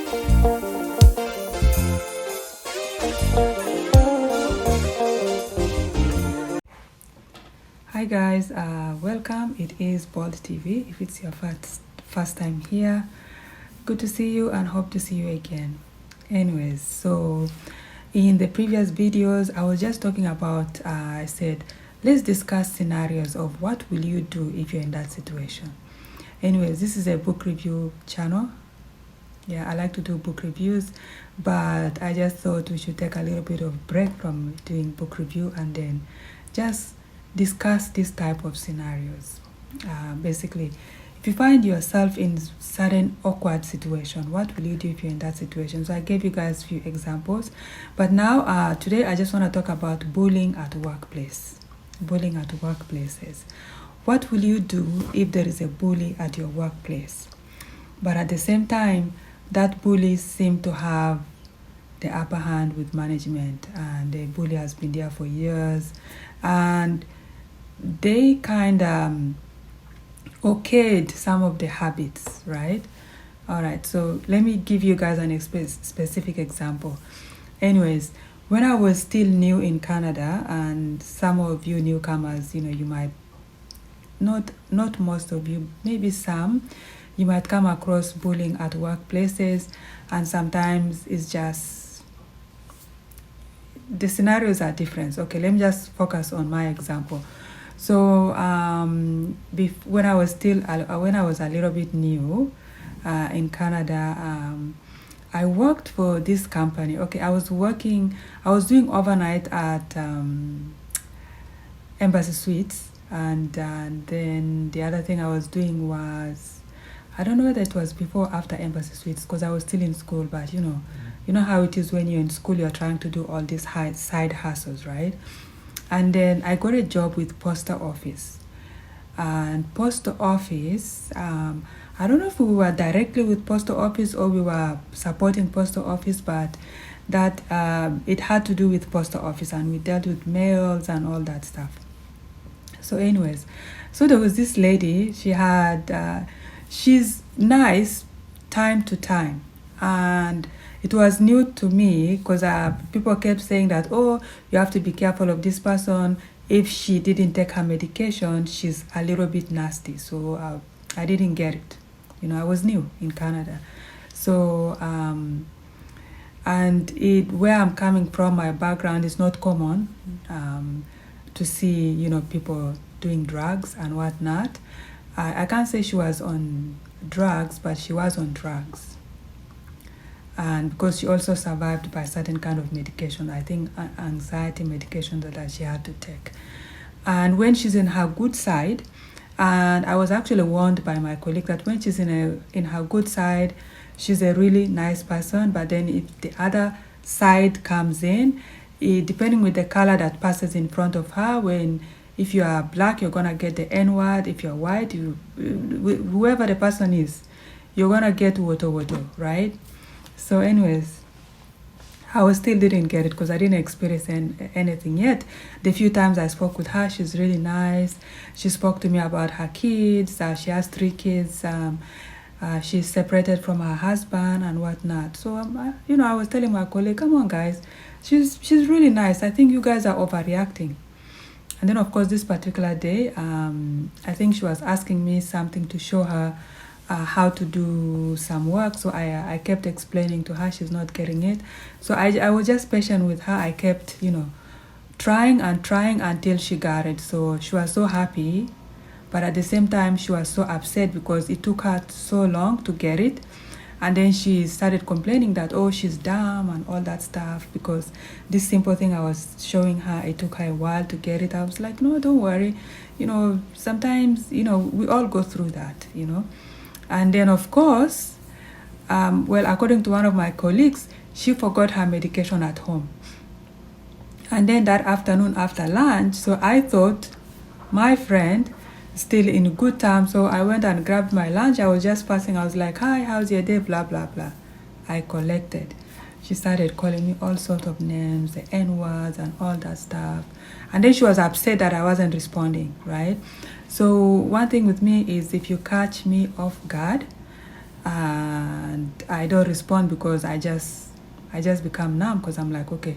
Hi guys, welcome. It is Bold TV. If it's your first time here, good to see you and hope to see you again. Anyways, so in the previous videos I was just talking about I said let's discuss scenarios of what will you do if you're in that situation. Anyways, this is a book review channel. Yeah, I like to do book reviews, but I just thought we should take a little bit of break from doing book review and then just discuss this type of scenarios. Basically, if you find yourself in certain awkward situation, what will you do if you're in that situation? So I gave you guys a few examples, but now today I just want to talk about bullying at workplace. Bullying at workplaces. What will you do if there is a bully at your workplace, but at the same time that bully seem to have the upper hand with management, and the bully has been there for years and they kind of okayed some of the habits, right? All right, so let me give you guys an specific example. Anyways, when I was still new in Canada, and some of you newcomers, you might not most of you, maybe some, you might come across bullying at workplaces, and sometimes it's just the scenarios are different. Okay, let me just focus on my example. So when I was a little bit new in Canada, I worked for this company. Okay, I was doing overnight at Embassy Suites, and then the other thing I was doing was, I don't know whether it was before or after Embassy Suites, because I was still in school, but you know how it is when you're in school, you're trying to do all these side hustles, right? And then I got a job with post office. And post office, I don't know if we were directly with post office or we were supporting post office, but that it had to do with post office, and we dealt with mails and all that stuff. So anyways, so there was this lady, she's nice time to time, and it was new to me because people kept saying that, oh, you have to be careful of this person. If she didn't take her medication, she's a little bit nasty. So I didn't get it. I was new in Canada. So, and where I'm coming from, my background is not common to see, people doing drugs and whatnot. I can't say she was on drugs, but she was on drugs. And because she also survived by certain kind of medication, I think anxiety medication that she had to take. And when she's in her good side, and I was actually warned by my colleague that when she's in her good side, she's a really nice person. But then if the other side comes in, depending with the color that passes in front of her, if you are black, you're gonna get the N-word. If you're white, whoever the person is, you're gonna get woto, right? So anyways, I still didn't get it because I didn't experience anything yet. The few times I spoke with her, she's really nice. She spoke to me about her kids. She has 3 kids. She's separated from her husband and whatnot. So, I was telling my colleague, come on, guys. She's really nice. I think you guys are overreacting. And then, of course, this particular day, I think she was asking me something to show her how to do some work. So I kept explaining to her. She's not getting it. So I was just patient with her. I kept, trying until she got it. So she was so happy, but at the same time she was so upset because it took her so long to get it. And then she started complaining that, oh, she's dumb and all that stuff, because this simple thing I was showing her, it took her a while to get it. I was like, no, don't worry. Sometimes, we all go through that, And then, of course, according to one of my colleagues, she forgot her medication at home. And then that afternoon after lunch, so I thought my friend still in good time, so I went and grabbed my lunch. I was just passing. I was like, hi, how's your day, blah blah blah. I collected. She started calling me all sorts of names, the N-words and all that stuff. And then she was upset that I wasn't responding, right? So one thing with me is if you catch me off guard, and I don't respond because I just become numb, because I'm like, okay,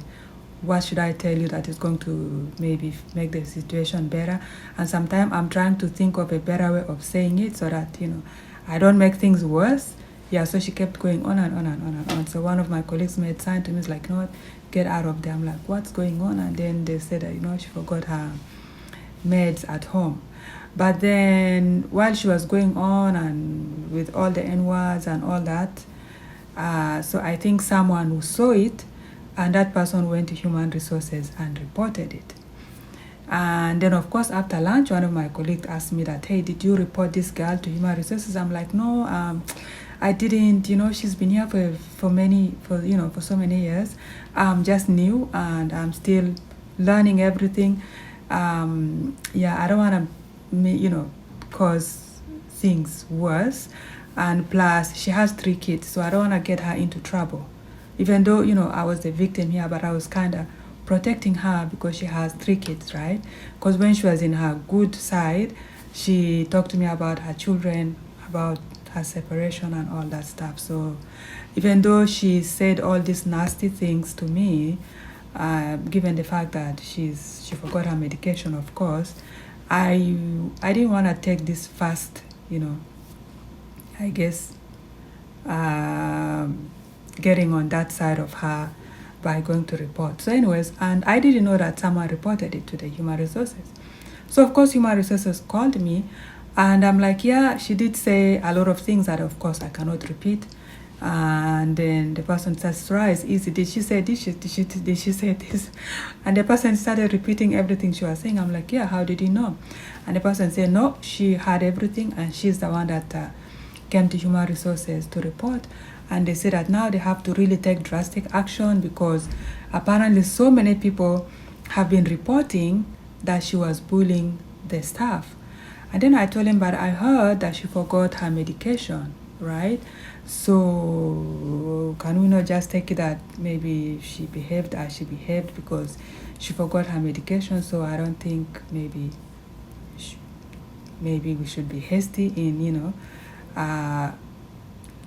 what should I tell you that is going to maybe make the situation better? And sometimes I'm trying to think of a better way of saying it so that, I don't make things worse. Yeah, so she kept going on and on and on and on. So one of my colleagues made sign to me, is like, you know what, get out of there. I'm like, what's going on? And then they said that, she forgot her meds at home. But then while she was going on and with all the N-words and all that, so I think someone who saw it, and that person went to human resources and reported it. And then, of course, after lunch, one of my colleagues asked me that, hey, did you report this girl to human resources? I'm like, no, I didn't. She's been here for so many years. I'm just new and I'm still learning everything. Yeah, I don't want to, cause things worse. And plus, she has 3 kids, so I don't want to get her into trouble. Even though, I was the victim here, but I was kind of protecting her because she has 3 kids, right? Because when she was in her good side, she talked to me about her children, about her separation and all that stuff. So even though she said all these nasty things to me, given the fact that she forgot her medication, of course, I didn't want to take this fast, I guess, getting on that side of her by going to report. So anyways, and I didn't know that someone reported it to the human resources. So of course, human resources called me, and I'm like, yeah, she did say a lot of things that of course I cannot repeat. And then the person says, right, it's easy. Did she say this? Did she say this? And the person started repeating everything she was saying. I'm like, yeah, how did you know? And the person said, no, she had everything, and she's the one that came to human resources to report. And they said that now they have to really take drastic action because apparently so many people have been reporting that she was bullying the staff. And then I told him, but I heard that she forgot her medication, right? So can we not just take it that maybe she behaved as she behaved because she forgot her medication? So I don't think maybe we should be hasty in,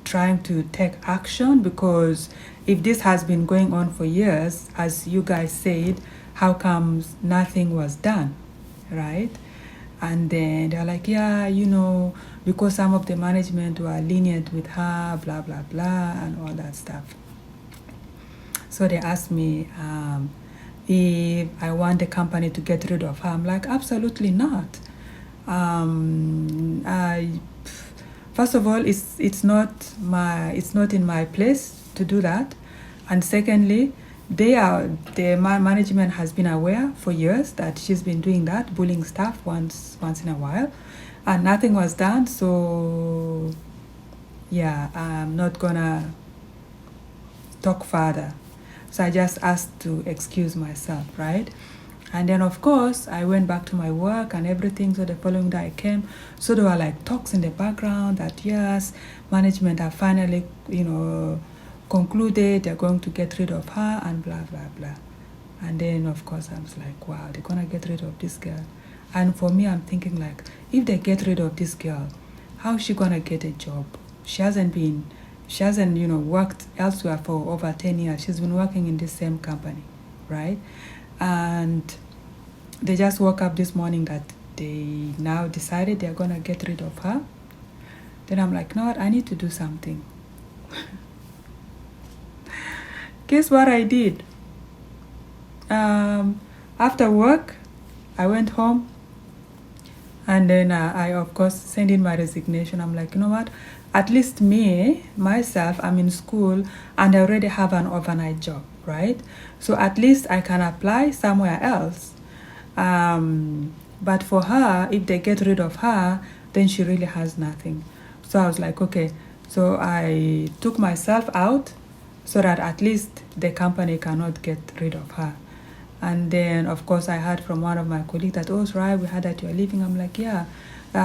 trying to take action, because if this has been going on for years, as you guys said, how comes nothing was done, right? And then they're like, yeah, because some of the management were lenient with her, blah, blah, blah, and all that stuff. So they asked me if I want the company to get rid of her. I'm like, absolutely not. First of all, it's not in my place to do that, and secondly, the management has been aware for years that she's been doing that, bullying staff once in a while, and nothing was done. So yeah, I'm not gonna talk further. So I just asked to excuse myself, right? And then, of course, I went back to my work and everything. So the following day I came. So there were like talks in the background that, yes, management have finally, concluded they're going to get rid of her and blah, blah, blah. And then, of course, I was like, wow, they're going to get rid of this girl. And for me, I'm thinking like, if they get rid of this girl, how is she going to get a job? She hasn't, worked elsewhere for over 10 years. She's been working in the same company, right? And they just woke up this morning that they now decided they're going to get rid of her. Then I'm like, no, I need to do something. Guess what I did? After work, I went home. And then I, of course, sent in my resignation. I'm like, you know what? At least myself, I'm in school and I already have an overnight job, right? So at least I can apply somewhere else. But for her, if they get rid of her, then she really has nothing. So I was like, okay. So I took myself out so that at least the company cannot get rid of her. And then, of course, I heard from one of my colleagues that, oh, right, we heard that you're leaving. I'm like, yeah,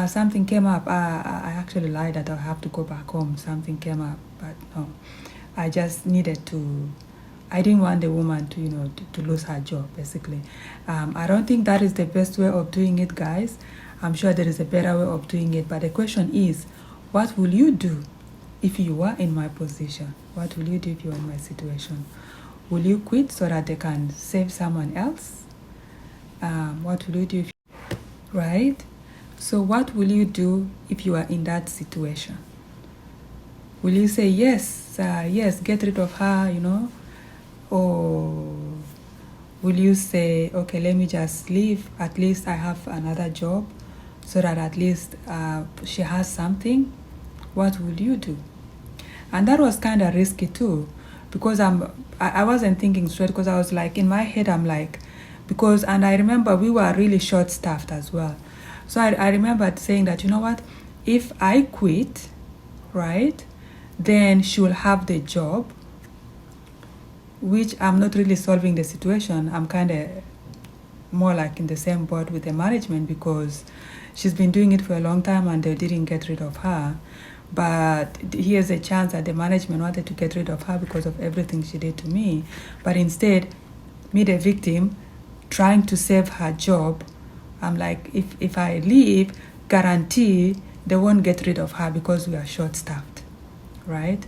something came up. I actually lied that I'll have to go back home. Something came up, but no. I just needed to, I didn't want the woman to, to lose her job, basically. I don't think that is the best way of doing it, guys. I'm sure there is a better way of doing it. But the question is, what will you do if you were in my position? What will you do if you were in my situation? Will you quit so that they can save someone else? What will you do if right? So what will you do if you are in that situation? Will you say yes, yes, get rid of her, you know? Or will you say, okay, let me just leave, at least I have another job, so that at least she has something? What will you do? And that was kind of risky too, because I wasn't thinking straight, because I was like, in my head, I'm like, because, and I remember we were really short-staffed as well. So I remembered saying that, you know what, if I quit, right, then she will have the job, which I'm not really solving the situation. I'm kind of more like in the same boat with the management, because she's been doing it for a long time and they didn't get rid of her. But here's a chance that the management wanted to get rid of her because of everything she did to me. But instead, me, the victim, trying to save her job, I'm like, if I leave, guarantee they won't get rid of her because we are short-staffed, right?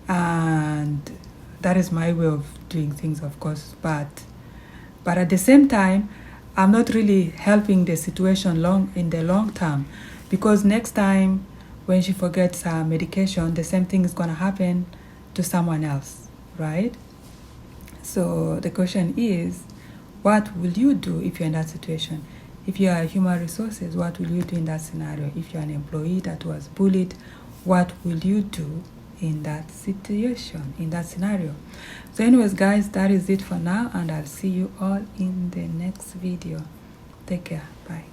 And that is my way of doing things, of course. But at the same time, I'm not really helping the situation in the long term, because next time when she forgets her medication, the same thing is going to happen to someone else, right? So the question is, what will you do if you're in that situation? If you are human resources, what will you do in that scenario? If you're an employee that was bullied, what will you do in that situation, in that scenario? So anyways, guys, that is it for now, and I'll see you all in the next video. Take care. Bye.